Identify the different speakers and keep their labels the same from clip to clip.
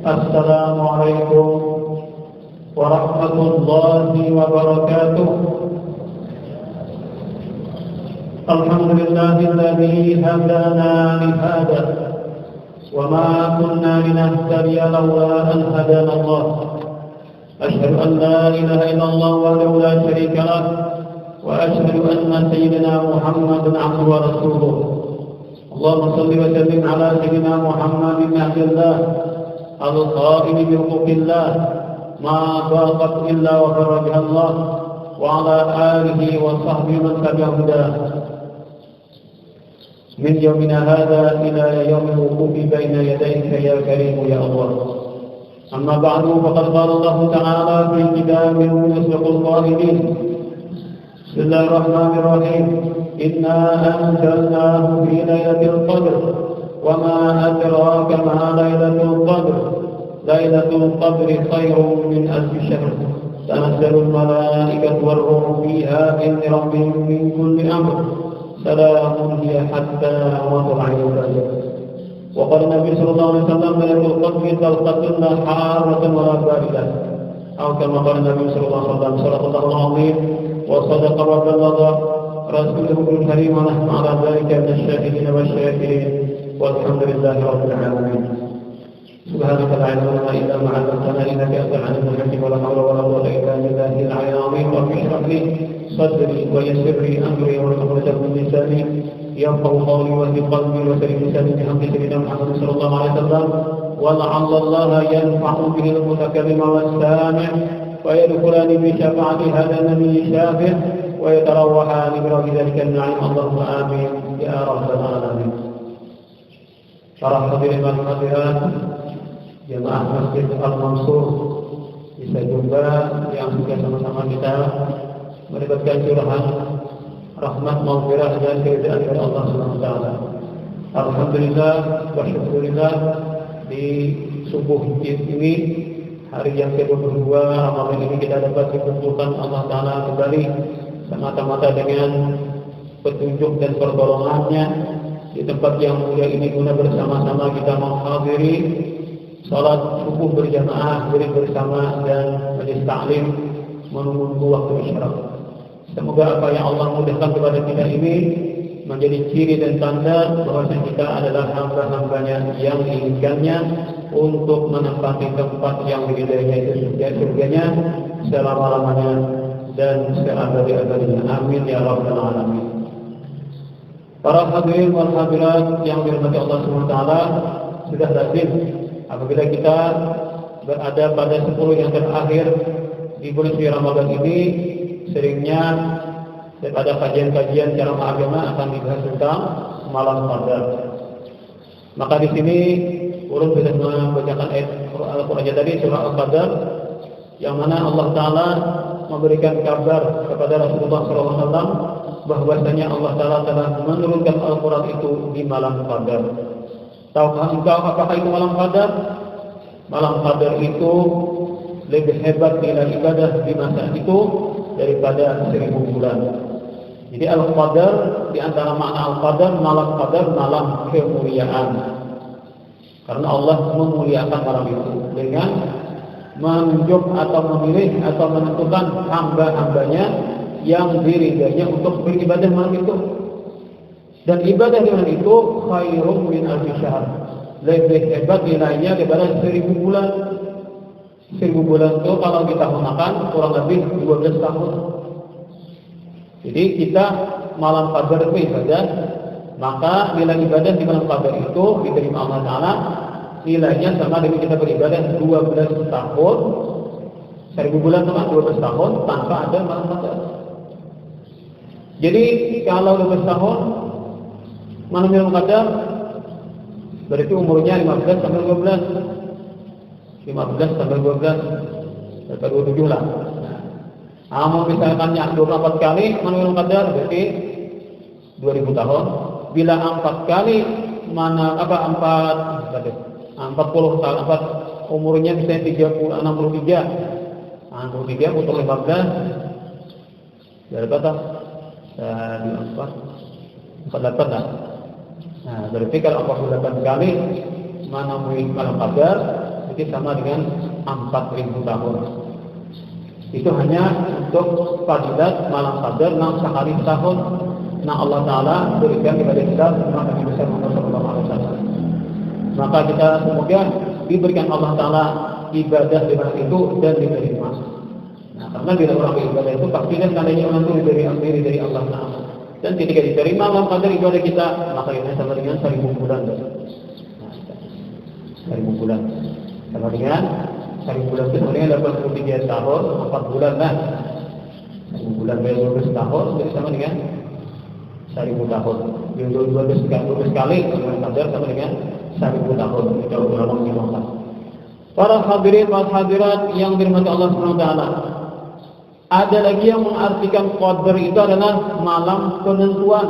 Speaker 1: السلام عليكم ورحمة الله وبركاته. الحمد لله الذي هدانا لهذا وما كنا لنهتدي لولا أن هدانا الله. أشهد أن لا إله إلا الله وحده لا شريك له وأشهد أن سيدنا محمدا عبده ورسوله. اللهم صل وسلم على سيدنا محمد بن عبد الله القائم بحقوق الله ما ضاقت إلا وفر بها الله وعلى آله وصحبه من تبع هداه من يومنا هذا إلى يوم الوقوف بين يديك يا كريم يا الله. أما بعد فقد قال الله تعالى في كتابه يصدق القائلين: بسم الله الرحمن الرحيم إنا أنزلناه في ليلة القدر وما أدراك ما ليلة القدر ليلة القدر خير من ألف شهر تنزل الملائكة والروح فيها بإذن ربهم من كل أمر سلام هي حتى مطلع الفجر. وقال النبي صلى الله عليه وسلم: ليلة القدر تلقتن حارة ولا باردة، أو كما قال النبي صلى الله عليه وسلم: صدق الله العظيم وصدق وبلغ رسوله الكريم ونحن على ذلك من الشاهدين والشاكرين والحمد لله رب العالمين. سبحانك لا علم لنا إلا ما علمتنا إنك أنت العليم الحكيم ولا حول ولا قوة إلا بالله العلي العظيم. رب اشرح لي صدري ويسر لي أمري واحلل من لساني يفقهوا قولي واهد قلبي وسلم لساني بحمد سيدنا محمد صلى الله عليه وسلم. ولعل الله ينفع به المتكلم والسامع ويدخلان بشفاعة هذا النبي الشافع ويتروحان برب ذلك النعيم. اللهم آمين يا رب العالمين. Para hadirin dan hadirat jemaah Masjid Al-Mansur, bisa jumpa yang juga sama-sama kita mendapatkan curahan rahmat, maghfirah dan keridhaan dari Allah Subhanahu wa taala. Alhamdulillah wa syukurillah, di subuh ini, hari yang ke-22 Ramadan ini, kita dapat dikumpulkan Allah taala kembali semata-mata dengan petunjuk dan pertolongannya di tempat yang mulia ini, guna bersama-sama kita menghadiri salat subuh berjamaah, beri bersama dan majelis taklim menunggu waktu isyarat. Semoga apa yang Allah mudahkan kepada kita ini menjadi ciri dan tanda bahwa kita adalah hamba-hambanya yang diinginkannya untuk menempati tempat yang diridainya, itu surganya selama-lamanya dan seabadi-abadinya. Amin ya rabbal alamin. Para hadirin wal hadirat yang dirahmati Allah SWT, sudah lazim apabila kita berada pada 10 yang terakhir di bulan suci Ramadan ini, seringnya pada kajian-kajian ceramah agama akan dibahas tentang malam qadar. Maka di sini ulun sudah membacakan ayat Al-Qur'an tadi, surah Al-Qadar, yang mana Allah Ta'ala memberikan kabar kepada Rasulullah SAW bahwasanya Allah Ta'ala telah menurunkan Al-Quran itu di malam qadar. Tahukah engkau apakah itu malam qadar? Malam qadar itu lebih hebat nilai ibadah di masa itu daripada 1000 bulan. Jadi Al-Qadar, di antara makna Al-Qadar, malam qadar, malam kemuliaan. Karena Allah memuliakan malam itu dengan menunjuk atau memilih atau menentukan hamba-hambanya yang diridainya untuk beribadah malam itu. Dan ibadah di malam itu khairum min alfi syahr, lebih hebat nilainya daripada 1000 bulan. 1000 bulan itu kalau kita makan kurang lebih 12 tahun. Jadi kita malam qadar itu ibadah, maka nilai ibadah di malam qadar itu diterima Allah Ta'ala nilainya sama dengan kita beribadah 12 tahun. 1000 bulan sama 12 tahun tanpa ada malam qadar. Jadi kalau 12 tahun malam yang qadar berarti umurnya 15 sampai 12. 15 sampai 12 sampai 27 lah. Mau misalkan yang 24 kali malam yang qadar berarti 2000 tahun. Bila 4 kali 40 tahun, umurnya misalnya 63. 63 putus 15 dari berapa? 48 lah. Nah, berarti kalau 48 kali menemui malam qadar nanti sama dengan 4.000 tahun. Itu hanya untuk fadilat malam qadar yang sekali setahun. Nah Allah Ta'ala berikan kepada kita Nabi besar Muhammad SAW. Maka kita semoga diberikan Allah Ta'ala ibadah di mana itu dan diterima. Nah karena bila orang beribadah itu pastikan tandanya orang itu dari Allah Ta'ala. Dan ketika diterima malam qadar ibadah kita, maka itu sama dengan 1000 bulan. Nah, 1000 bulan sama dengan 1000 bulan itu sebenarnya 83 tahun 4 bulan lah. 1000 bulan dari 12 tahun jadi sama dengan 1000 tahun. Yang 12 kali malam qadar sama dengan 1000 tahun. Kita ulang di waktu. Para hadirin dan hadirat yang dirahmati Allah Subhanahu wa taala. Ada lagi yang mengartikan qadar itu adalah malam penentuan.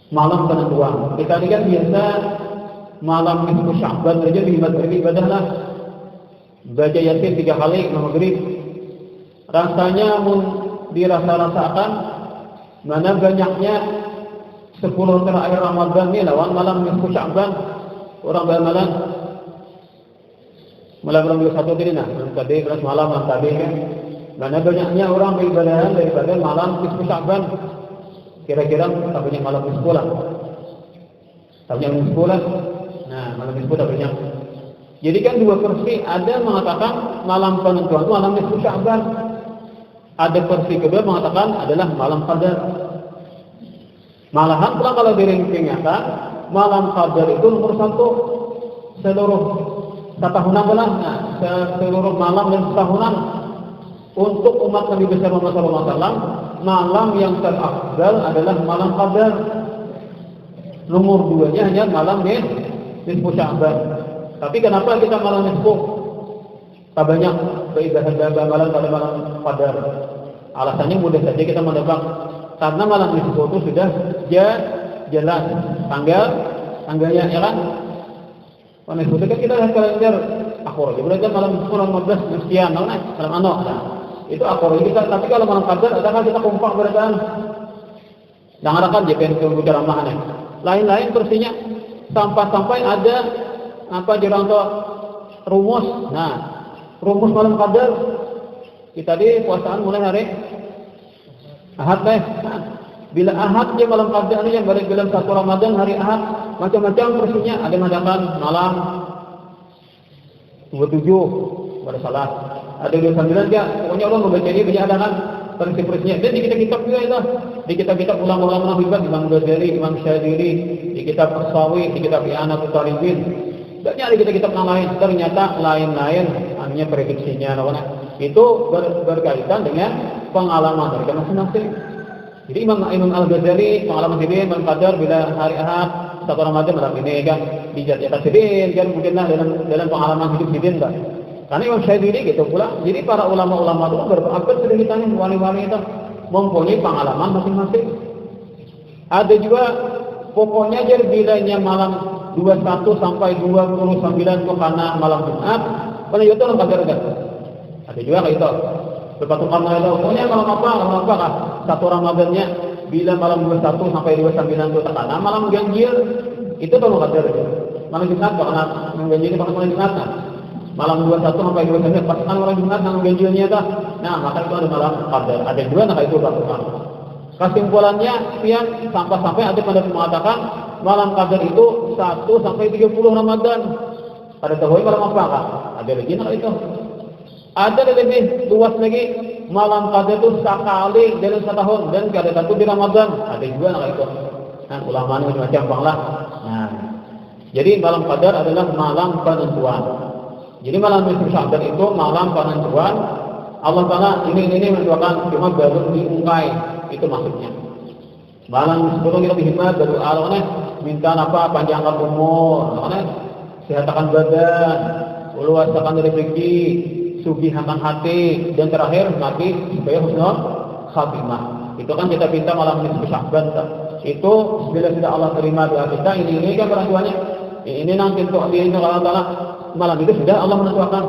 Speaker 1: Malam penentuan. Kita ini kan biasa malam nisfu Sya'ban saja beribadah lah. Baca Yasin 3 kali maghrib. Rasanya dirasa-rasakan mana banyaknya 10 terakhir Ramadan ini lawan malam nisfu Sya'ban. Orang beramalan malam 21 ini nah, tadi malam tadi kan. Mana banyaknya orang beribadah daripada malam nisfu Sya'ban. Kira-kira tak banyak malam nisfu lah. Tak banyak nisfu lah. Nah, malam nisfu tak banyak. Jadi kan dua versi, ada mengatakan malam penentuan itu malam nisfu Sya'ban. Ada versi kedua mengatakan adalah malam qadar. Malahan pula kalau diringkingkan, malam qadar itu nomor 1 seluruh setahunan belah. Nah, seluruh malam dan setahunan untuk umat Nabi besar Muhammad SAW, malam yang terafdal adalah malam qadar. Nomor 2-nya hanya malam nisfu Sya'ban. Tapi kenapa kita malam nisfu? Tak banyak beribadah malam pada malam qadar. Alasannya mudah saja kita menebak. Karena malam nisfu itu sudah jelas tanggalnya ya kan? Malam nisfu itu kan kita lihat kalender akhir. Berarti malam nisfu Ramadan sekian malam itu akhir kita. Tapi kalau malam qadar adakah kita kompak berdasarkan jangan kan JPN ke ceramah lain-lain versinya sampai ada apa jarang tuh rumus. Nah, rumus malam qadar kita di puasaan mulai hari Ahad deh. Nah, bila Ahad je malam qadar yang balik bulan 1 Ramadan hari Ahad macam-macam versinya. Ada mengatakan malam 27 pada salah. Ada 29 ya. Pokoknya Allah membaca ini banyak ada kan versi-versinya. Dan di kitab-kitab juga itu. Di kitab-kitab ulama-ulama hebat, Imam Ghazali, Imam Syadili, di kitab As-Sawi, di kitab I'anatul Talibin. Banyak di kitab-kitab yang lain. Ternyata lain-lain hanya prediksinya. Itu berkaitan dengan pengalaman mereka masing-masing. Jadi Imam Al-Ghazali pengalaman sendiri Imam Qadar bila hari Ahad 1 Ramadan malam ini kan dijadikan sendiri kan mungkinlah dalam pengalaman hidup sendiri kan. Karena Imam Syadili gitu pula. Jadi para ulama-ulama itu berabad sudah ditanya wali-wali itu mempunyai pengalaman masing-masing. Ada juga pokoknya jadi bilanya malam 21 sampai 29 itu karena malam Jumat. Pada itu orang Qadar kan. Ada juga kayak itu. Berpatu karena itu. Pokoknya malam apa kah? 1 Ramadannya bila malam 21 sampai 29 itu karena malam ganjil. Itu kalau Qadar. Malam Jumat karena ganjil pada malam Jumat. Malam 21 sampai 29 pastikan malam Jumat dengan ganjilnya dah. Nah, maka itu ada malam qadar. Ada dua nah itu lakukan. Kesimpulannya sekian sampai ada pada mengatakan malam qadar itu 1 sampai 30 Ramadan. Pada tahu malam apa kah? Ada lagi nah itu. Ada lebih luas lagi malam qadar itu sekali dalam setahun dan ada satu di Ramadan. Ada juga nah itu. Nah, ulama macam-macam banglah. Nah, jadi malam qadar adalah malam penentuan. Jadi malam nisfu Sya'ban itu malam penentuan. Allah Ta'ala ini menentukan cuma baru diungkai. Itu maksudnya. Malam sebelum kita berkhidmat berdoa Allah minta apa panjangkan umur, sehatkan badan, luaskan rezeki, sugihakan hati dan terakhir mati supaya husnul khatimah. Itu kan kita minta malam nisfu Sya'ban. Itu bila sudah Allah terima doa kita ini kan penentuannya. Ini nanti untuk Allah Ta'ala malam itu sudah Allah menentukan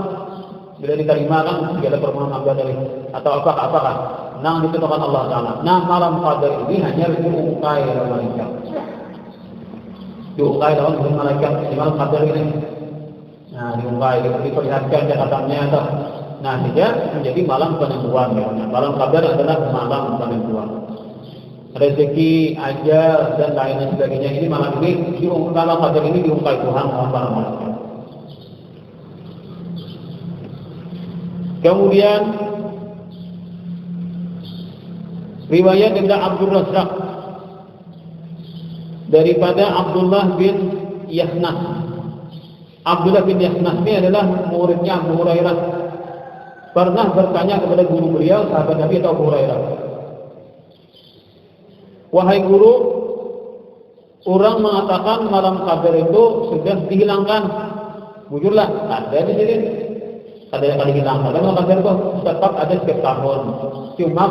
Speaker 1: bila diterima kan segala permohonan hamba dari atau apakah nah ditentukan Allah Ta'ala. Nah malam qadar ini hanya diungkai oleh malaikat, diungkai oleh malaikat di malam qadar ini. Nah Nah, diungkai, diperlihatkan catatannya atau nah sehingga menjadi malam penentuan. Ya. Malam qadar adalah malam penentuan. Rezeki, ajal dan lain sebagainya ini malam ini malam qadar ini diungkai Tuhan oleh para malaikat. Kemudian riwayat dari Abdul Razak daripada Abdullah bin Yahnas. Abdullah bin Yahnas ini adalah muridnya Abu Hurairah. Pernah bertanya kepada guru beliau, sahabat Nabi atau Abu Hurairah, wahai guru, orang mengatakan malam qadar itu sudah dihilangkan. Bujurlah, ada di sini. Ada yang kali hilang. Malam qadar itu tetap ada setiap tahun. Cuma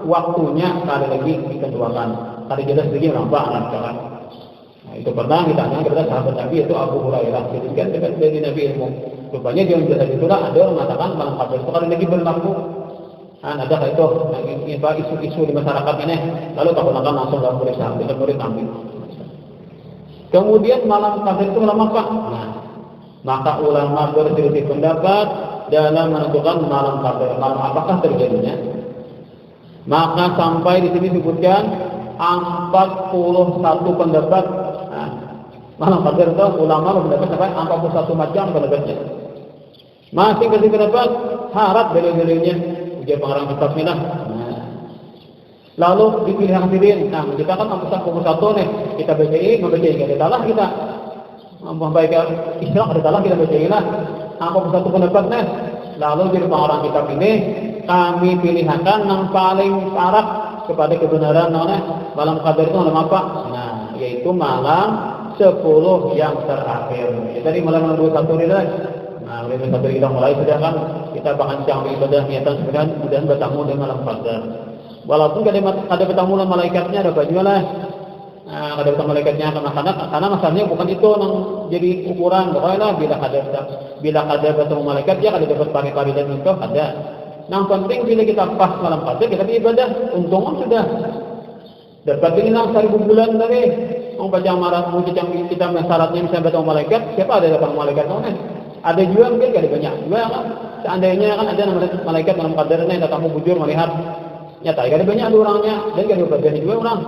Speaker 1: waktunya kali lagi diketuakan. Kali jelas lagi nampak lancaran. Nah, itu pernah ditanya kepada sahabat Nabi itu Abu Hurairah. Jadi kan dekat dari Nabi ilmu. Rupanya dia menjelaskan itulah ada yang mengatakan malam qadar itu kali lagi berlaku. Nah, ada itu isu-isu di masyarakat ini. Lalu tak pernah langsung dalam murid sahabat, kita murid ambil. Kemudian malam qadar itu malam apa? Nah, maka ulama berselisih pendapat dalam menentukan malam qadar. Malam apakah terjadinya? Maka sampai di sini disebutkan 41 pendapat. Nah, malam qadar itu ulama berpendapat sampai 41 macam pendapatnya. Masing-masing pendapat syarat dalil-dalilnya. Ujian pengarang kitab ini lah. Nah, lalu dipilih hadirin. Nah, kita kan 41 nih. Kita bacain, membacain. Ada salah kita. Membaca Isra ada salah kita bacain lah. 41 pendapatnya. Lalu jadi pengarang kitab ini kami pilihkan yang paling parah kepada kebenaran malam qadar itu malam apa? Nah, yaitu malam 10 yang terakhir. Ya, tadi malam 21 ini lah. Nah, mulai 21 kita mulai sudah kan kita bahkan ibadah niatan sebenarnya kemudian bertemu dengan malam qadar. Walaupun ada bertemu dengan malaikatnya ada banyak lah. Nah, ada bertemu malaikatnya karena masalahnya bukan itu yang jadi ukuran. Pokoknya bila ada bertemu malaikat dia ada dapat pari-pari dan itu ada. Yang penting bila kita pas malam qadar kita beribadah, untung sudah. Dapat ini 1000 bulan dari membaca marat yang kita syaratnya misalnya bertemu malaikat, siapa ada dapat malaikat mana? Ada juga mungkin ada banyak juga kan. Seandainya kan ada nama malaikat malam qadarnya yang kamu bujur melihat nyata ada banyak orangnya dan ada bagian juga orang.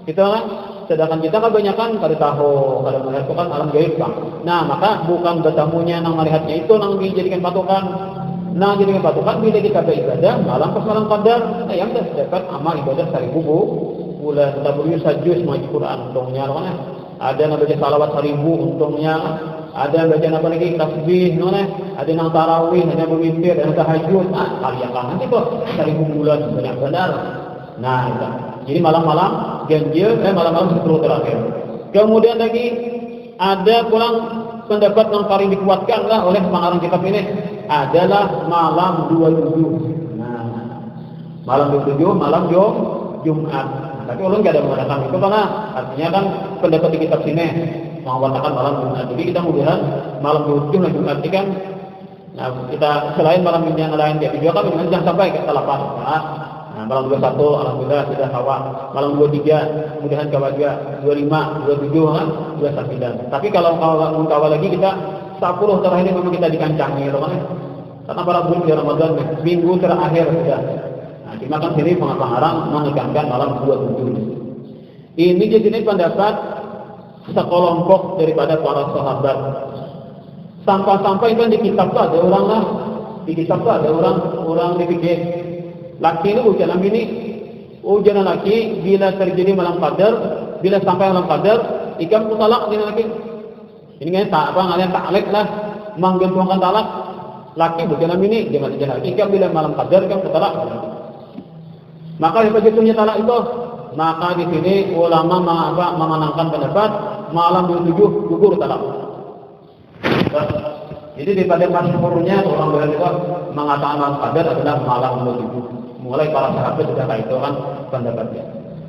Speaker 1: Kita kan sedangkan kita kan banyak kan pada tahu pada melihat itu kan alam gaib kan. Nah, maka bukan bertemunya yang melihatnya itu yang dijadikan patokan. Nah, jadikan patokan bila kita beribadah malam pas malam qadar, nah yang dapat amal ibadah 1000 bulan. Kita beri sajus maji Quran untungnya kan. Ada yang baca salawat 1000 untungnya. Ada baca apa lagi tasbih, ada yang tarawih, ada yang berwitir, ada yang tahajud. Nah, kalian kan nanti kok 1000 bulan banyak benar. Nah, itu. Jadi malam-malam ganjil, malam-malam 10 terakhir. Kemudian lagi ada pulang pendapat yang paling dikuatkan lah oleh pengarang kitab ini adalah malam 27. Nah, malam 27, malam Jumat. Tapi ulun tidak ada mengatakan itu karena artinya kan pendapat di kitab sini mengatakan malam Jumat. Jadi kita mudahan malam 27 dan Jumat ini kan, nah kita selain malam yang lain dia juga kan jangan sampai kita lapar. Nah, malam 21 alhamdulillah sudah kawa. Malam 23 mudahan kawa juga. 25, 27 kan 29. Tapi kalau kawa lagi kita 10 terakhir memang kita dikancangi loh kan. Karena para bulan di Ramadan minggu terakhir sudah. Nah, cuma kan sini pengarang menekankan malam 27. Ini jadi pendapat sekelompok daripada para sahabat. Sampai-sampai kan di kitab itu ada orang lah. Di kitab itu ada orang dipikir laki ini ujian ini ujian laki bila terjadi malam qadar, bila sampai malam qadar ikam talak dengan laki. Ini kan tak apa ngalian taklek lah menggantungkan talak laki ujian ini jangan laki ikam bila malam qadar ikam talak. Maka begitunya talak itu. Maka di sini ulama mengenangkan pendapat malam 27 gugur talak. Jadi daripada masyhurnya orang berada mengatakan malam qadar adalah malam 27. Mulai para sahabat sudah kayak itu kan pendapatnya.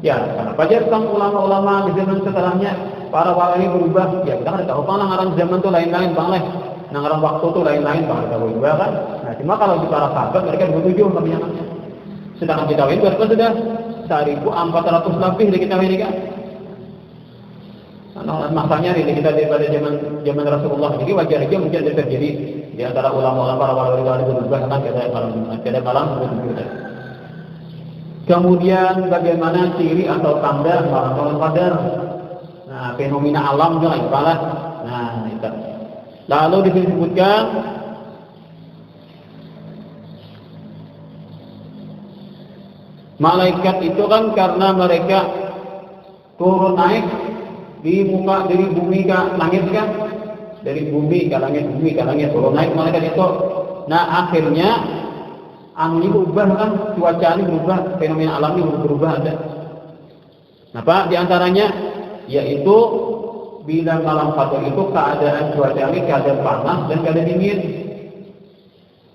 Speaker 1: Ya, kenapa aja tentang ulama-ulama di zaman setelahnya para ini berubah? Ya, kita kan tahu kan ngarang zaman itu lain-lain bang leh. Ngarang waktu itu lain-lain bang kita berubah kan. Nah, cuma kalau di para sahabat mereka 27 kebanyakannya. Sedangkan kita ini berapa sudah 1400 lebih dari kita ini kan. Masanya ini kita daripada zaman Rasulullah, jadi wajar aja mungkin ada terjadi di antara ulama-ulama para wali-wali berubah kan kada malam berubah. Kemudian bagaimana ciri atau tanda malam qadar? Nah, fenomena alam juga ibarat. Nah, itu. Lalu disebutkan malaikat itu kan karena mereka turun naik di muka dari bumi ke langit kan, dari bumi ke langit turun naik malaikat itu. Nah akhirnya angin berubah kan, cuaca ini berubah, fenomena alam ini berubah ada. Apa diantaranya? Yaitu bila malam qadar itu keadaan cuaca ini keadaan panas dan keadaan dingin.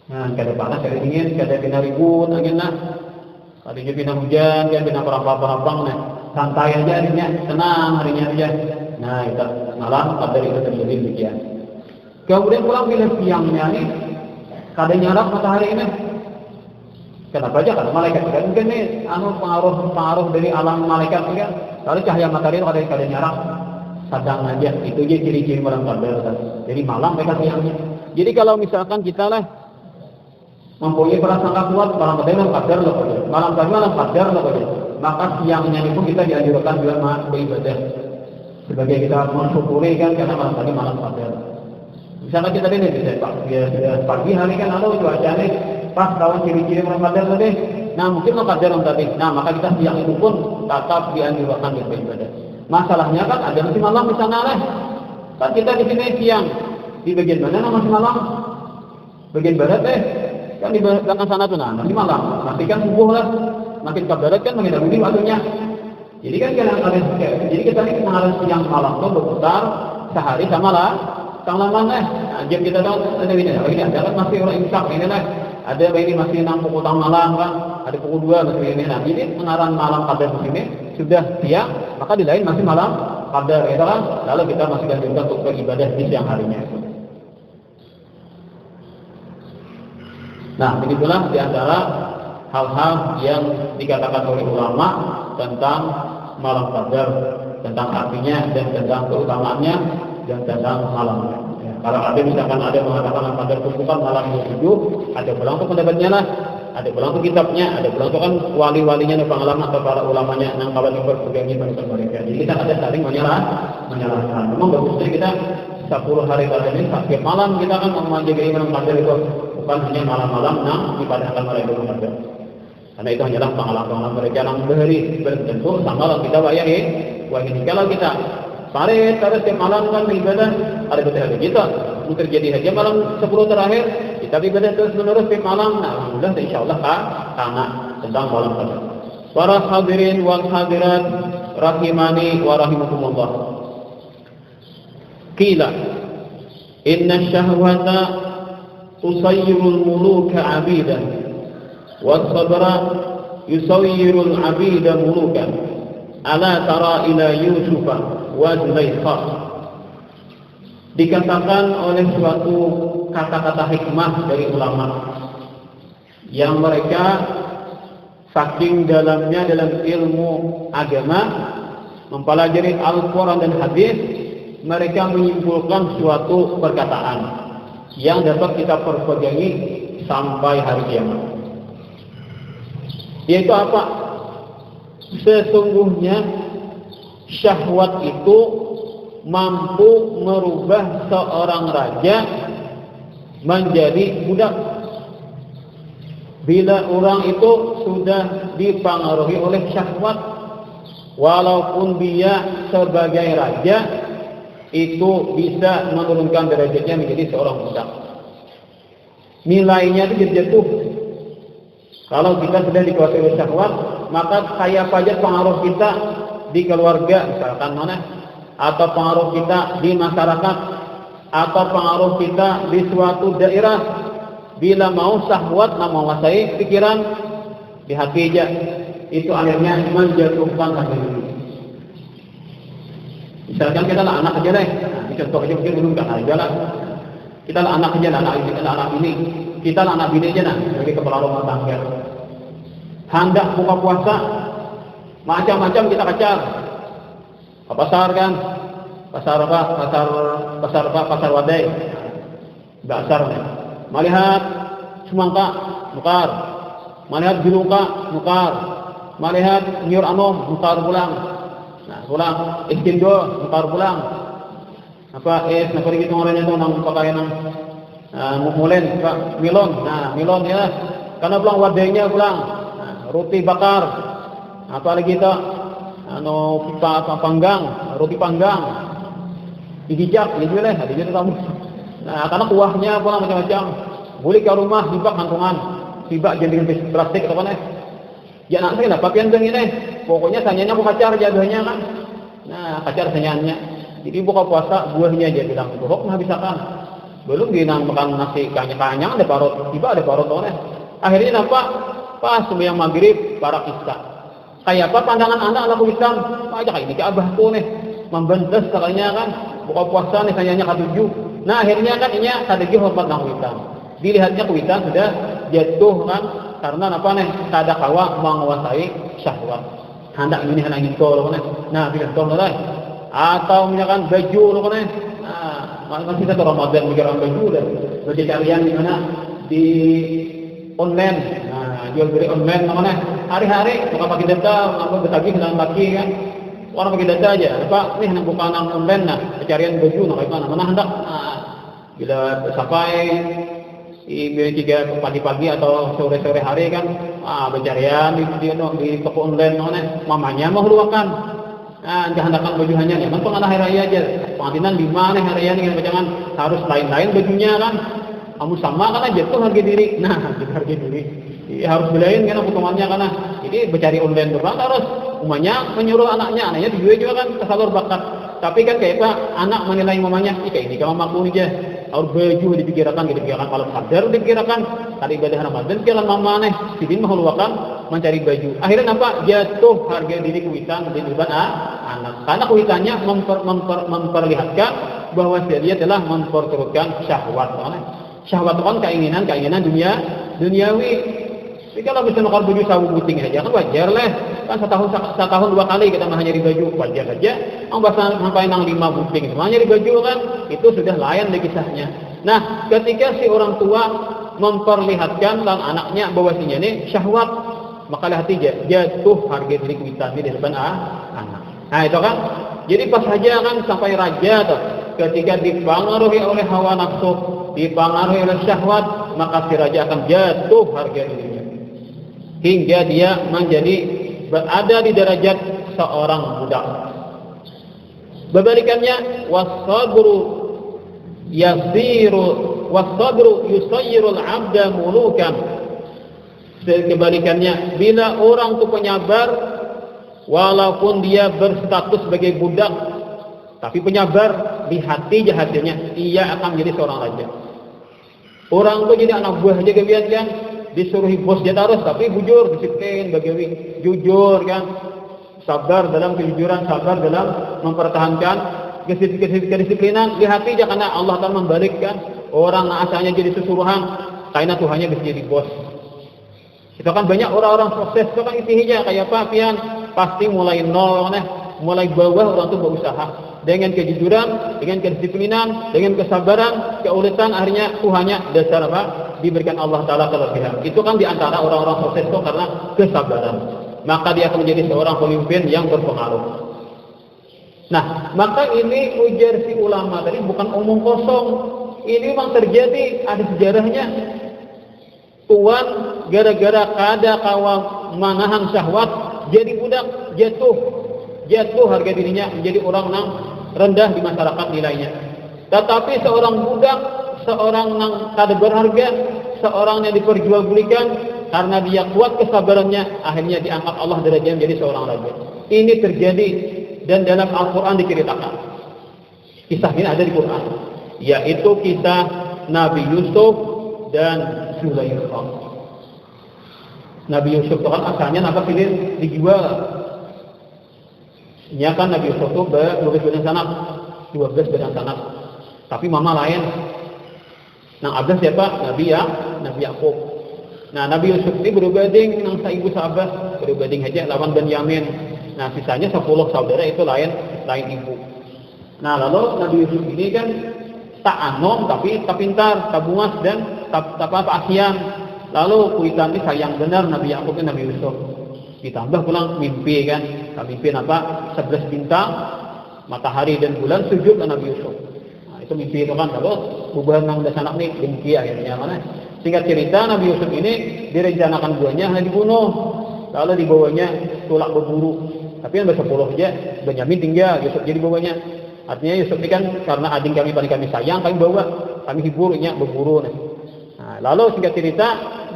Speaker 1: Nah keadaan panas, keadaan dingin, keadaan bina ribut, anginnya, keadaan bina hujan, kan bina perapang-perapang, nah santai aja harinya, tenang harinya aja. Nah itu malam qadar itu terjadi demikian. Kemudian pulang bila siangnya nih kada nyarak matahari ini. Kenapa aja? Karena malaikat kan mungkin nih pengaruh dari alam malaikat kan. Kalau cahaya matahari itu kada nyarak, sadang aja. Itu aja ciri-ciri malam qadar. Jadi malam mereka siangnya. Jadi kalau misalkan kita lah mempunyai prasangka kuat malam qadar loh, malam qadar loh, maka siangnya itu kita dianjurkan juga beribadah sebagai kita mensyukuri kan karena malam qadar. Misalnya kita ini pagi hari kan ada cuaca nih pas tahun ciri-ciri malam qadar tadi. Nah mungkin malam qadar tadi. Nah maka kita siang itu pun tetap dianjurkan beribadah. Masalahnya kan ada masih malam di sana lah. Kan kita di sini siang. Di bagian mana masih malam? Bagian barat kan di belakang sana tuh nah masih malam. Nanti kan subuh lah. Makin ke barat kan makin dahulu waktunya. Jadi kan jadi kita ini mengalami siang malam itu berputar sehari sama lah. Tanglaman jam kita tahu ada ini kan masih orang imsak ini lah. Ada ini masih 6 pukul malam kan, ada pukul 2 masih ini. Nah, jadi pengarang malam qadar di sini sudah siang, maka di lain masih malam qadar itu kan. Lalu kita masih dianjurkan untuk beribadah di siang harinya. Nah, begitulah di antara hal-hal yang dikatakan oleh ulama tentang malam qadar, tentang artinya dan tentang keutamaannya dan tentang malamnya. Ya, kalau ada misalkan ada mengatakan malam qadar itu bukan malam 27, ada pulang untuk pendapatnya lah, ada pulang untuk kitabnya, ada pulang untuk kan wali-walinya dan pengalaman atau para ulamanya yang kalau yang berpegangi pada mereka. Jadi kita ada saling menyalahkan. Memang bagus jadi kita 10 hari qadar ini setiap malam kita kan menjaga malam qadar itu bukan hanya malam-malam dipadahkan oleh malam qadar. Karena itu hanyalah pengalaman mereka yang berhari bertentu sama kita wayahi. Kalau kita Parit, setiap malam kan beribadah, ada betul kita. Mungkin terjadi saja malam 10 terakhir, kita beribadah terus menerus setiap malam. Nah, alhamdulillah insyaallah karena tentang malam qadar. Para hadirin wal hadirat rahimani wa rahimakumullah. Qila inna syahwata tusayyirul muluka 'abidan was sabra yusayyirul 'abida mulukan. Ala tara ila Yusufa wa Zulaikha. Dikatakan oleh suatu kata-kata hikmah dari ulama yang mereka saking dalamnya dalam ilmu agama mempelajari Al-Quran dan hadis, mereka menyimpulkan suatu perkataan yang dapat kita perpegangi sampai hari kiamat. Yaitu apa? Sesungguhnya syahwat itu mampu merubah seorang raja menjadi budak. Bila orang itu sudah dipengaruhi oleh syahwat, walaupun dia sebagai raja, itu bisa menurunkan derajatnya menjadi seorang budak. Nilainya itu jadi jatuh. Kalau kita sudah dikuasai oleh syahwat, maka kayak saja pengaruh kita di keluarga misalkan mana, atau pengaruh kita di masyarakat, atau pengaruh kita di suatu daerah, bila mau syahwat menguasai pikiran di hati aja, itu akhirnya menjatuhkan hati. Misalkan kita lah anak aja deh, contoh aja mungkin belum kan aja lah. Kita lah anak aja, anak ini, kita lah anak bini aja nah, sebagai kepala rumah tangga. Hendak buka puasa, macam-macam kita kejar. Ke pasar kan, Pasar apa? Pasar Wadai. Basar. Melihat semangka, nukar. Melihat bilungka, nukar. Melihat nyur anom, nukar pulang. Nah, pulang. Istindo, nukar pulang. Apa napari gitu orangnya tuh nang pakaian nang mulen, Pak. Milon. Nah, milon ya. Karena pulang wadainya pulang. Nah, roti bakar. Apalagi itu panggang, roti panggang. Digijak, gitu lah, gitu kamu. Nah, karena kuahnya apa macam-macam. Boleh ke rumah dibak hantungan, dibak jadi plastik atau mana? Ya nak saya dapat yang ini. Pokoknya sanyanya buka kacar jadahnya kan. Nah, kacar sanyanya. Jadi buka puasa buahnya dia bilang, "Buruk mah bisa kan." Belum dinang makan nasi kanyang-kanyang ada parut, tiba ada parut mana? Akhirnya nampak pas sembahyang maghrib para kisah. Kayak apa pandangan anak laku Islam? Aja kayak ini ke abah tuh nih. Membentes sekalinya kan buka puasa nih sanyanya ketujuh. Nah akhirnya kan ini sadegi hormat nang witan. Dilihatnya kuitan sudah jatuh kan karena apa nih kada kawa menguasai syahwat. Hendak ini hendak itu loh kan. Nah bila tol lah. Atau misalkan baju loh kan. Nah masih satu Ramadan mikir baju dan baju kalian di mana di online. Nah jual beli online mana hari-hari maka pakai data apa bertagih dengan laki kan. Orang pakai data aja, apa nih hendak buka nang online nah pencarian baju nak mana mana hendak bila sampai di 3 pagi-pagi atau sore-sore hari kan pencarian di toko online mana mamanya mau luakan hendakkan baju hanya ya kan pengen hari raya aja pengantinan di mana hari raya ini jangan harus lain-lain bajunya kan kamu sama kan aja tuh harga diri harga diri harus belain kan potongannya karena jadi mencari online doang harus umumnya menyuruh anaknya juga kan kesalur bakat tapi kan kayak apa anak menilai mamanya kayak ini kalau mamaku aja harus baju dipikirkan kalau sadar dipikirkan tadi ibadah Ramadan jalan mama nih sidin mahluakan mencari baju akhirnya nampak jatuh harga diri kuitan di depan anak karena kuitannya memperlihatkan bahwa dia telah memperturutkan syahwat syahwat kan keinginan duniawi. Jadi kalau bisa makan baju sawu puting aja kan wajar lah. Kan setahun 2 kali kita mah nyari baju wajar saja. Bahasa sampai nang 5 puting semua nyari baju kan itu sudah lain lagi kisahnya. Nah, ketika si orang tua memperlihatkan dan anaknya bahwasanya ini syahwat, maka hati jatuh harga diri kita di depan anak. Nah, itu kan. Jadi pas saja kan sampai raja tuh ketika dipengaruhi oleh hawa nafsu, dipengaruhi oleh syahwat, maka si raja akan jatuh harga dirinya. Hingga dia menjadi berada di derajat seorang budak. Berbalikannya wasabru yusayyirul 'abda mulukan. Kebalikannya bila orang itu penyabar walaupun dia berstatus sebagai budak tapi penyabar di hati jahatnya ia akan menjadi seorang raja. Orang itu jadi anak buah aja kebiasaan kan disuruhi bos dia terus tapi bujur disiplin bagawi jujur kan sabar dalam kejujuran sabar dalam mempertahankan kedisiplinan di hati aja karena Allah akan membalikkan orang asalnya jadi susuruhan karena Tuhannya bisa jadi bos. Itu kan banyak orang-orang sukses itu kan intinya kayak apa pian pasti mulai nol mulai bawah orang itu berusaha dengan kejujuran, dengan kedisiplinan, dengan kesabaran, keuletan akhirnya Tuhannya dasar apa? Diberikan Allah Ta'ala kelebihan. Itu kan diantara orang-orang sukses itu karena kesabaran. Maka dia akan menjadi seorang pemimpin yang berpengaruh. Nah, maka ini ujar si ulama tadi bukan omong kosong. Ini memang terjadi, ada sejarahnya. Tuan gara-gara kada kawam manahan syahwat jadi budak, jatuh harga dirinya menjadi orang yang rendah di masyarakat nilainya. Tetapi seorang budak, seorang yang kada berharga, seorang yang diperjualbelikan karena dia kuat kesabarannya, akhirnya diangkat Allah derajatnya menjadi seorang raja. Ini terjadi dan dalam Al-Quran diceritakan. Kisah ini ada di Quran, yaitu kisah Nabi Yusuf dan Zulaikha. Nabi Yusuf itu kan asalnya apa sih dijual. Ini kan Nabi Yusuf itu 12 badan sanak. Tapi mama lain. Nang abdas siapa? Nabi Yakub. Nah, Nabi Yusuf ini berbanding nang saibu sahabat, berbanding aja lawan Benyamin. Nah, sisanya 10 saudara itu lain ibu. Nah, lalu Nabi Yusuf ini kan tak anom tapi tak pintar, tak bungas dan tak asian. Lalu kuitan ini sayang benar Nabi Yakub dan Nabi Yusuf. Ditambah pulang mimpi kan, mimpi apa? 11 bintang, matahari dan bulan sujud ke Nabi Yusuf. Nah, itu mimpi itu kan, lalu bubahan nang dasanak nih dengki akhirnya mana? Singkat cerita Nabi Yusuf ini direncanakan buahnya dibunuh, lalu dibawanya tulak berburu. Tapi yang bersepuluh aja, Benyamin tinggal, Yusuf jadi bawanya. Artinya Yusuf ini kan karena adik kami paling kami sayang, kami bawa, kami hiburnya berburu. Nah, lalu singkat cerita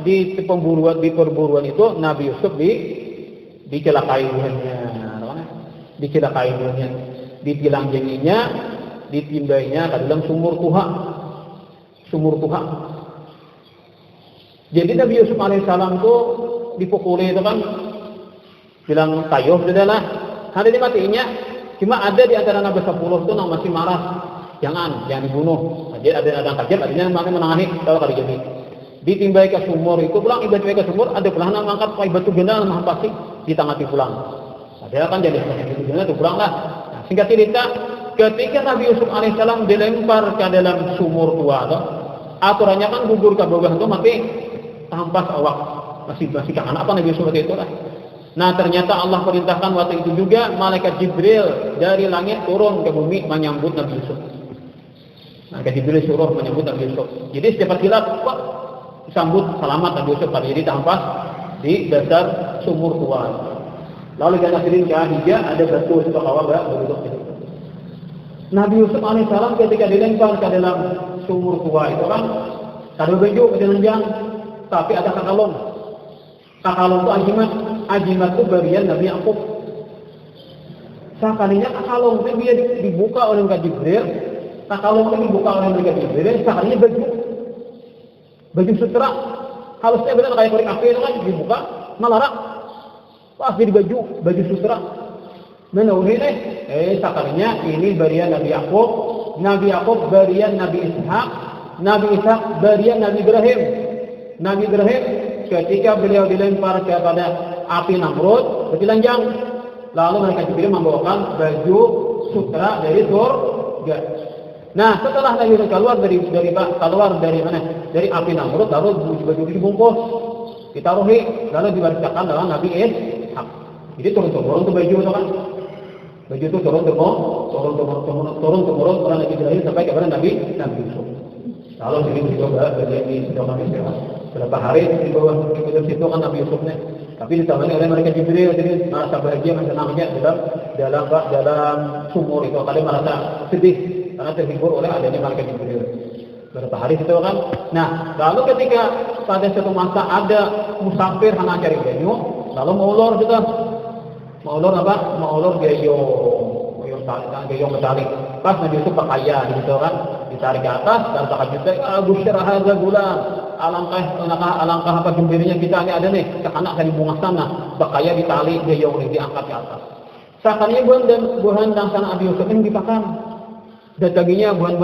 Speaker 1: di perburuan itu Nabi Yusuf dicelakai buahnya, dicelakai buahnya, ditilang jenginya, ditimbainya ke dalam sumur tuha. Jadi Nabi Yusuf alaihissalam tuh dipukuli itu kan, bilang tayuh sudahlah, ada dimatiinya. Cuma ada di antara Nabi 10 itu yang masih marah, jangan dibunuh. Jadi ada kajian, artinya makanya menangani kalau kali jadi. Ditimbai ke sumur itu pulang, ibadah ke sumur, ada pulang mengangkat pakai batu ganda mah pasti ditangati pulang. Ada kan jadi batu ganda itu pulang lah. Nah, singkat cerita, ketika Nabi Yusuf alaihissalam dilempar ke dalam sumur tua itu, aturannya kan gugur ke bawah itu mati tampas awak masih kangen apa Nabi Yusuf itu lah. Nah ternyata Allah perintahkan waktu itu juga malaikat Jibril dari langit turun ke bumi menyambut Nabi Yusuf. Malaikat Jibril suruh menyambut Nabi Yusuf. Jadi setiap kilat disambut selamat Nabi Yusuf pada diri tampas di dasar sumur tua. Lalu kita kirim ke Hija ada batu sebahawa berbentuk itu. Nabi Yusuf alaihissalam ketika dilempar ke dalam sumur tua itu kan ada baju kejenjang, tapi ada kakalong. Kakalong itu ajimat itu bagian Nabi Yakub. Sekalinya kakalong itu dia dibuka oleh Malaikat Jibril. Kakalong itu dibuka oleh Malaikat Jibril. Sekalinya baju sutra. Harusnya benar kayak korek api itu kan dibuka malah pas di baju sutra. Menuhi sekalinya ini bagian Nabi Yakub. Nabi Yakub bagian Nabi Ishak. Nabi Ishak bagian Nabi Ibrahim. Nabi Ibrahim ketika beliau dilempar kepada api Namrud bertelanjang, lalu mereka Jibril membawakan baju sutra dari surga. Nah setelah Nabi keluar dari mana? Dari api Namrud, lalu baju dibungkus, ditaruhi, lalu dibacakan dalam Nabi Ishak. Jadi turun-turun itu baju itu kan, baju itu turun-turun orang Nabi Ibrahim sampai kepada Nabi Yusuf. Lalu ini juga di Nabi berapa hari di bawah situ kan Nabi Yusufnya, tapi ditamani oleh mereka Jibril, jadi merasa bahagia, merasa senangnya dalam sumur itu. Kalian merasa sedih karena terhibur oleh adanya mereka Jibril. Berapa hari itu kan. Nah, lalu ketika pada suatu masa ada musafir hendak cari banyu, lalu mau ulur gayung metalik. Pas Nabi Yusuf pakaian gitu kan, ditarik ke atas dan tahajud Busyra hadza gulam. Alangkah apa gembiranya kita ini ada nih anak dari bunga sana, bakaya ditali gayung ini diangkat ke atas. Sakanya buhan dan sana Nabi Yusuf ini dipakan. Dataginya buhan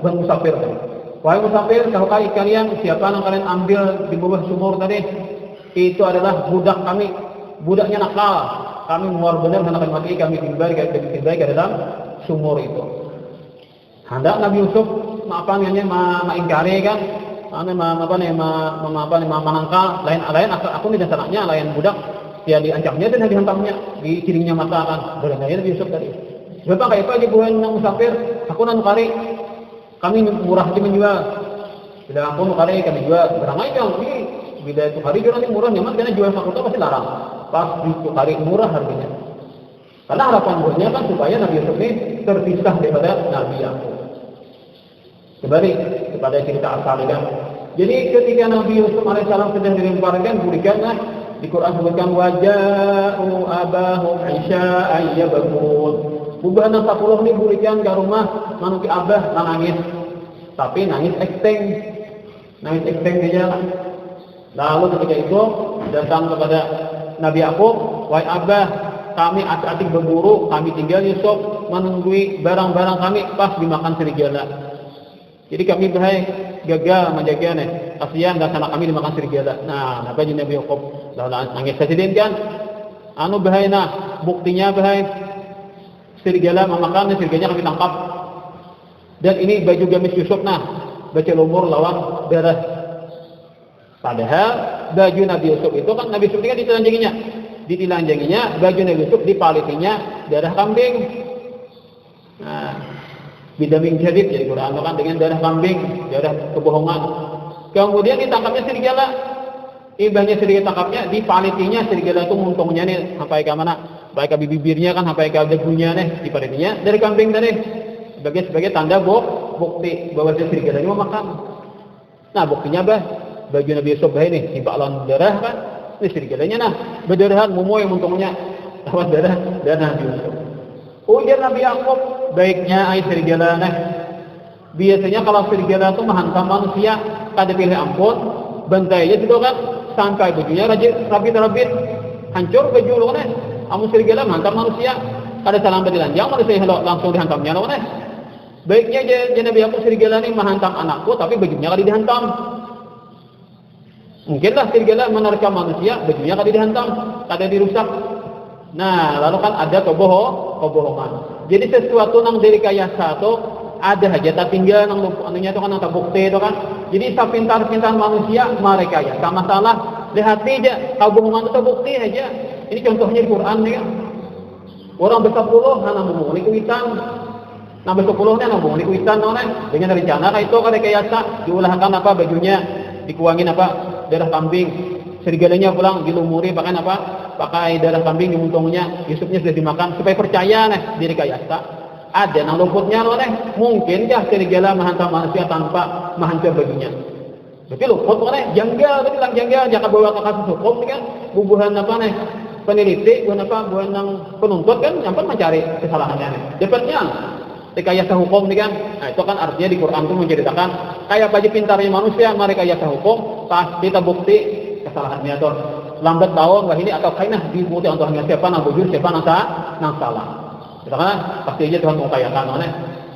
Speaker 1: musafir tadi. Wahai musafir, tahukah kalian siapa yang kalian ambil di bawah sumur tadi? Itu adalah budak kami, budaknya nakal. Kami muar benar hendak mati, kami timbal ke dalam sumur itu. Hendak Nabi Yusuf mengingkari kan, menangkal lain aku ini dan anaknya lain budak, dia diancamnya dan dihantamnya, dicirinya mata kan, berangkanya Nabi Yusuf tadi. Sebab kayak apa aja bukan musafir, aku nanu kali, kami murah aja menjual, tidak aku kali kami jual, berangai kan, bila itu hari jual nanti murah nyaman, karena jual fakultas pasti larang, pas itu hari murah harganya. Karena harapan buahnya kan supaya Nabi Yusuf ini terpisah daripada Nabi Yakub. Kembali kepada cerita asal kan. Jadi ketika Nabi Yusuf alaihissalam sedang dilemparkan, berikanlah di Quran sebutkan waja'u abahum isya'an yabkun. Bubahan 40 ini berikan ke rumah manuki abah nangis. Tapi nangis eksteng dia. Lalu ketika itu datang kepada Nabi Yakub, wahai abah, kami atik-atik berburu, kami tinggal Yusuf menunggui barang-barang kami pas dimakan serigala. Jadi kami bahaya gagal menjaga nih, kasihan dan anak kami dimakan serigala. Nah, apa jadi Nabi Yakub? Lalu nangis presiden kan? Bahaya nah, buktinya bahaya. serigala memakan, serigalanya kami tangkap. Dan ini baju gamis Yusuf, nah baca lumur lawan darah. Padahal baju Nabi Yusuf itu kan Nabi Yusuf kan ditelanjanginya, baju Nabi Yusuf dipalitinya darah kambing. Nah, bidamin jadid jadi Quran kan dengan darah kambing, darah kebohongan. Kemudian ditangkapnya serigala. Ibahnya serigala tangkapnya, dipalitinya serigala itu muntungnya nih sampai ke mana? Baik ke bibirnya kan sampai ke dagunya nih, dipalitinya dari kambing tadi. Sebagai tanda bukti bahwa serigala ini memakan. Nah, buktinya baju Nabi Yusuf ini dibaklan darah kan. Ini serigalanya nah, berdarahan mumoy muntungnya lawan darah dan Nabi Yusuf. Ujar Nabi Yakub, baiknya air serigala nah. Biasanya kalau serigala itu menghantam manusia, kada pilih ampun, bantainya itu kan sampai bajunya rabit, hancur baju lo kan. Amun serigala menghantam manusia, kada salam berdilanjang manusia langsung dihantamnya lo kan. Baiknya aja Nabi Yakub serigala ini menghantam anakku, tapi bajunya kada dihantam. Mungkinlah serigala menerkam manusia, bajunya kada dihantam, kada dirusak. Nah, lalu kan ada kebohongan. Jadi sesuatu nang direkayasa itu ada aja tak tinggal nang anunya itu kan nang bukti itu kan. Jadi sepintar-pintar manusia merekayasa masalah lihat aja kebohongan itu bukti aja. Ini contohnya di Quran nih kan. Orang bersepuluh nang ngomong kuitan. Nang bersepuluh nih nang ngomong kuitan dengan rencana itu kan rekayasa diulahkan apa bajunya, dikuangin apa darah kambing, serigalanya pulang dilumuri pakai apa? Pakai darah kambing di muntungnya, Yusufnya sudah dimakan supaya percaya nih direkayasa. Ada nang luputnya loh nih, mungkinkah serigala menghantam manusia tanpa menghancur bajunya? Tapi luput nih, janggal, tapi lang janggal, jangan bawa ke kasus hukum nih kan, bubuhan apa nih? Peneliti, bukan nang penuntut kan, yang mencari kesalahannya nih. Dapatnya rekayasa hukum nih kan. Nah, itu kan artinya di Quran itu menceritakan kayak baju pintarnya manusia merekayasa hukum, pasti terbukti kesalahannya tuh. Lambat tahun wah ini atau kainah dibukti antaranya siapa nang bujur, siapa nang salah. Kita kan pasti aja Tuhan mengupayakan mana.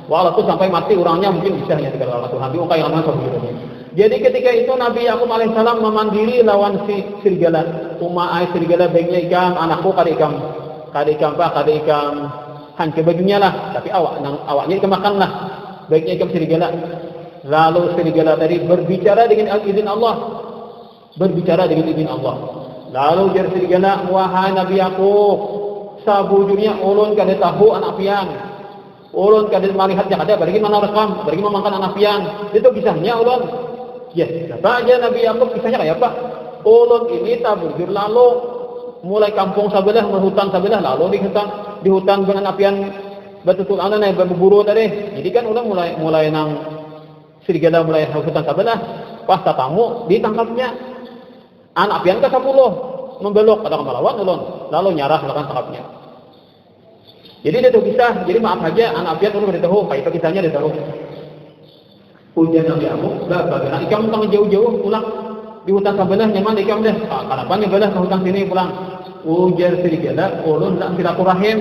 Speaker 1: Walaupun sampai mati orangnya mungkin bisa hanya segala Tuhan diupayakan sebelumnya. Jadi ketika itu Nabi Yakub alaihissalam memandiri lawan si serigala. Serigala baiknya ikam anakku kada ikam hancur bajunya lah, tapi awaknya kemakan lah. Baiknya ikam serigala. Lalu serigala tadi berbicara dengan izin Allah. Lalu jar serigala, wahai Nabi Yakub, sabujurnya ulun kada tahu anak pian. Ulun kada melihat yang ada, bagi mana rekam, bagi memakan anak pian. Itu kisahnya ulun. Ya, apa aja Nabi Yakub kisahnya kayak apa? Ulun ini tabujur lalu mulai kampung sebelah, hutan sebelah, lalu di hutan dengan apian betul berburu tadi. Jadi kan ulun mulai nang serigala mulai hutan sebelah, pas tamu ditangkapnya. Anak apian ke 10 membelok pada melawan ulun, lalu nyarah melakukan tangkapnya. Jadi dia tahu kisah, jadi maaf aja anak apian ulun tidak tahu, kayak kisahnya dia tahu. Ujian Nabi Yakub, bagaimana ikam tang jauh-jauh pulang di hutan sebelah nyaman ikam deh. Kenapa nyebelah ke hutan sini pulang? Ujar serigala, ulun tak silaturahim.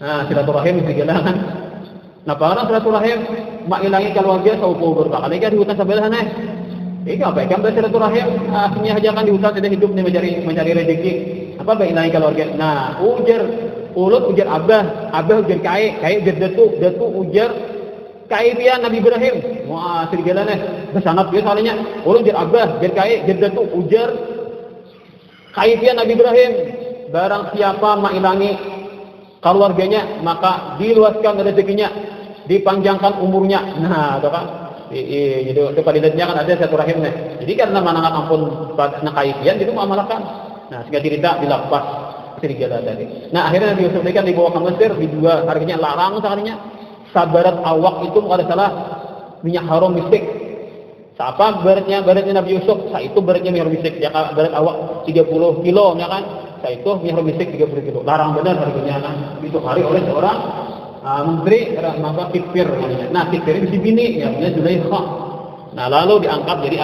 Speaker 1: Nah, silaturahim serigala kan. Nah, para silaturahim mak ilangi keluarga saupo berapa kali di hutan sebelah nih. Apa ikam bersilaturahim? Akhirnya aja kan di hutan tidak hidup nih mencari rezeki. Apa baik ilangi keluarga? Nah, ujar abah ujar kai ujar datu ujar kai dia Nabi Ibrahim. Wah, serigala nih bersanad dia soalnya. Ujar abah ujar kai ujar datu ujar kaifiyah Nabi Ibrahim. Barang siapa mengilangi keluarganya maka diluaskan rezekinya, dipanjangkan umurnya. Nah, itu kan. Jadi padilatnya kan ada satu rahimnya. Jadi karena manangat ampun pada kaifian itu mengamalkan. Nah, sehingga cerita dilepas serigala tadi. Nah, akhirnya Nabi Yusuf kan dibawa ke Mesir, dijual harganya larang sekalinya. Sabarat awak itu kalau salah minyak harum mistik. Siapa beratnya Nabi Yusuf? Saya itu beratnya minyak mistik. Ya berat awak 30 kilo ya kan. Saya itu minyak mistik 30 kilo. Larang benar harganya kan. Itu hari oleh seorang menteri maka kifir. Nah, kifir itu si bini ya punya Zulaikha. Nah, lalu diangkat jadi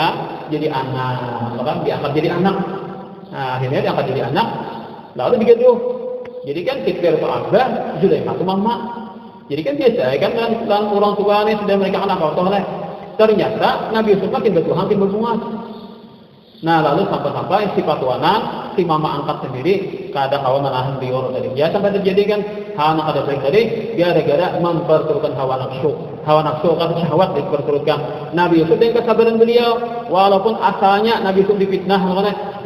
Speaker 1: anak. Kan diangkat jadi anak. Nah, akhirnya diangkat jadi anak. Lalu digaduh. Jadi kan kifir itu abah, Zulaikha itu mama. Jadi kan biasa kan orang tua ini sudah mereka anak apa oleh. Ternyata Nabi Yusuf makin bertuhan, makin berbuat. Nah lalu sampai-sampai si patuanan, si mama angkat sendiri kadang hawa menahan liur tadi. Ya sampai terjadi kan anak ada baik tadi gara-gara memperturutkan hawa nafsu. Hawa nafsu kan syahwat diperturutkan. Nabi Yusuf dengan kesabaran beliau, walaupun asalnya Nabi Yusuf difitnah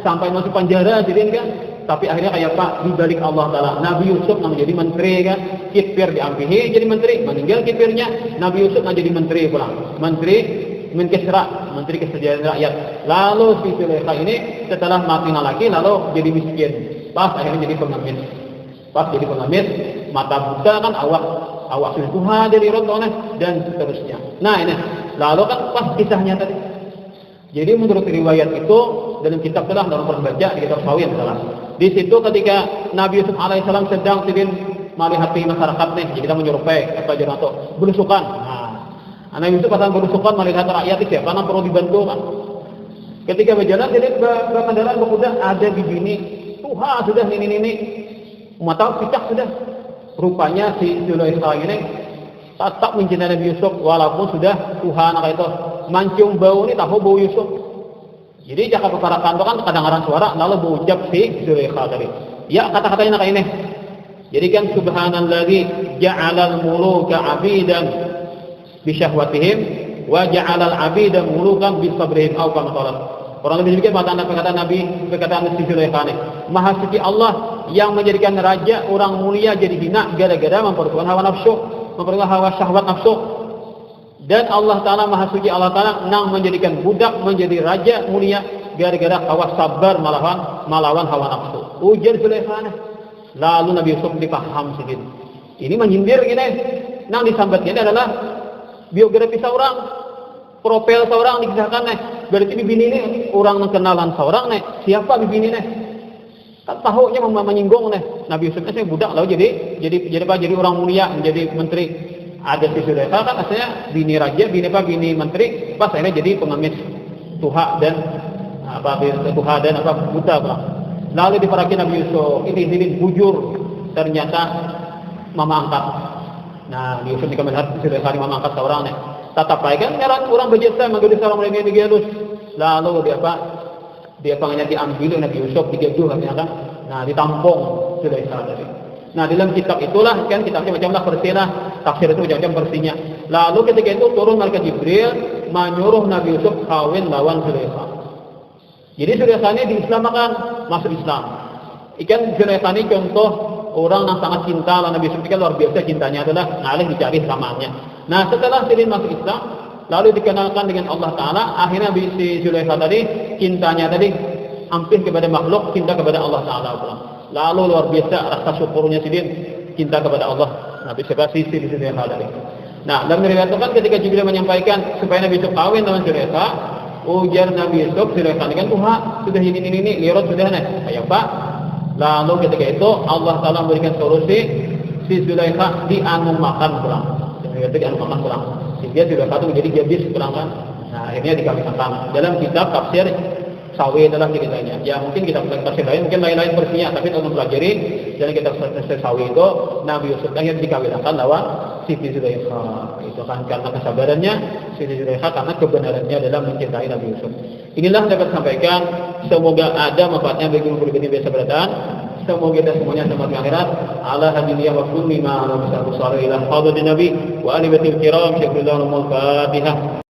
Speaker 1: sampai masuk penjara jadi kan. Tapi akhirnya kayak Pak di balik Allah Taala Nabi Yusuf yang menjadi menteri kan, Kifir diampihi jadi menteri, meninggal Kifirnya, Nabi Yusuf menjadi menteri pulang, menteri kesejahteraan rakyat. Lalu si Zulaikha ini setelah mati lagi lalu jadi miskin. Pas akhirnya jadi pengemis. Mata buta kan awak sudah dari rotoneh dan seterusnya. Nah ini lalu kan pas kisahnya tadi. Jadi menurut riwayat itu dalam kitab telah dalam perbaca di kitab Sawi salah. Di situ ketika Nabi Yusuf alaihissalam sedang melihat masyarakat nih, jadi kita menyerupai apa jalan atau berusukan. Nabi Yusuf pasang berusukan melihat rakyat itu siapa yang perlu dibantu kan. Ketika berjalan jadi berkendaraan berkuda ada bibini, Tuhan sudah ini mata picak sudah. Rupanya si Zulaikha ini tetap mencintai Nabi Yusuf walaupun sudah Tuhan itu mancium bau ini tahu bau Yusuf. Jadi jika perkara kantor kan kedengaran suara lalu berucap si Zulaikha tadi. Ya kata-katanya kayak ini. Jadi kan subhanalladzi ja'alal muluka 'abidan bisyahwatihim wa ja'alal 'abida mulukan bisabrihim au kama qala. Orang lebih sedikit perkataan Nabi, perkataan si Zulaikha ini. Maha suci Allah yang menjadikan raja orang mulia jadi hina gara-gara mempertuan hawa nafsu, mempertuan hawa syahwat nafsu. Dan Allah Ta'ala Maha Suci Allah Ta'ala yang menjadikan budak menjadi raja mulia gara-gara hawa sabar melawan hawa nafsu. Ujar Zulaikha. Lalu Nabi Yusuf dipaham sedikit. Ini menyindir gini. Nang disambatnya adalah biografi seorang, profil seorang dikisahkan nih. Berarti bibini ini orang kenalan seorang nih. Siapa bibini nih? Kan tahunya menyinggung nih. Nabi Yusuf ini budak lalu jadi orang mulia menjadi menteri. Ada si Zulaikha kan asalnya bini raja, bini menteri, pas akhirnya jadi pengemis tuha dan buta bang. Lalu diperhati Nabi Yusuf ini bujur ternyata mama angkat. Nah Yusuf jika melihat si Zulaikha mama angkat seorang nih, tatap baik kan nyaran orang berjasa menggadi seorang lainnya digelus. Lalu dia pengennya diambil Nabi Yusuf digaduh kan. Nah ditampung Zulaikha tadi. Nah dalam kitab itulah kan kitabnya macamlah versilah tafsir itu macam versinya. Lalu ketika itu turun malaikat Jibril menyuruh Nabi Yusuf kawin lawan Zulaikha. Jadi Zulaikha ini diislamkan masuk Islam. Ikan Zulaikha ini contoh orang yang sangat cinta lawan Nabi Yusuf kan luar biasa cintanya adalah ngalih dicari selamatnya. Nah setelah Sirin masuk Islam lalu dikenalkan dengan Allah Taala akhirnya si Zulaikha tadi cintanya tadi hampir kepada makhluk cinta kepada Allah Taala. Lalu luar biasa rasa syukurnya Sidin cinta kepada Allah. Nabi sisi di sini hal tadi. Nah, dalam riwayat itu kan ketika Jibril menyampaikan supaya Nabi Yusuf kawin dengan Zulaikha, ujar Nabi Yusuf Zulaikha kan Tuhan sudah ini lirat sudah nih. Kayak Pak. Lalu ketika itu Allah Taala memberikan solusi si Zulaikha dianu makan pulang. Jadi dianu makan pulang. Sehingga Zulaikha itu menjadi gadis pulang kan. Nah, akhirnya dikawinkan. Dalam kitab tafsir Sawi adalah ceritanya. Ya mungkin kita tafsir lain, mungkin lain-lain versinya. Tapi untuk pelajari dan kita tafsir Sawi itu Nabi Yusuf yang dikawinkan lawan Siti Zulaikha. Itu kan karena kesabarannya Siti Zulaikha karena kebenarannya dalam mencintai Nabi Yusuf. Inilah dapat sampaikan. Semoga ada manfaatnya bagi guru ini biasa beradaan. Semoga kita semuanya selamat akhirat. Ala hadiliyah wa kulli ma ala musafir ila hadrat Nabi wa alihi wa kiram. Syukurullah Fatihah.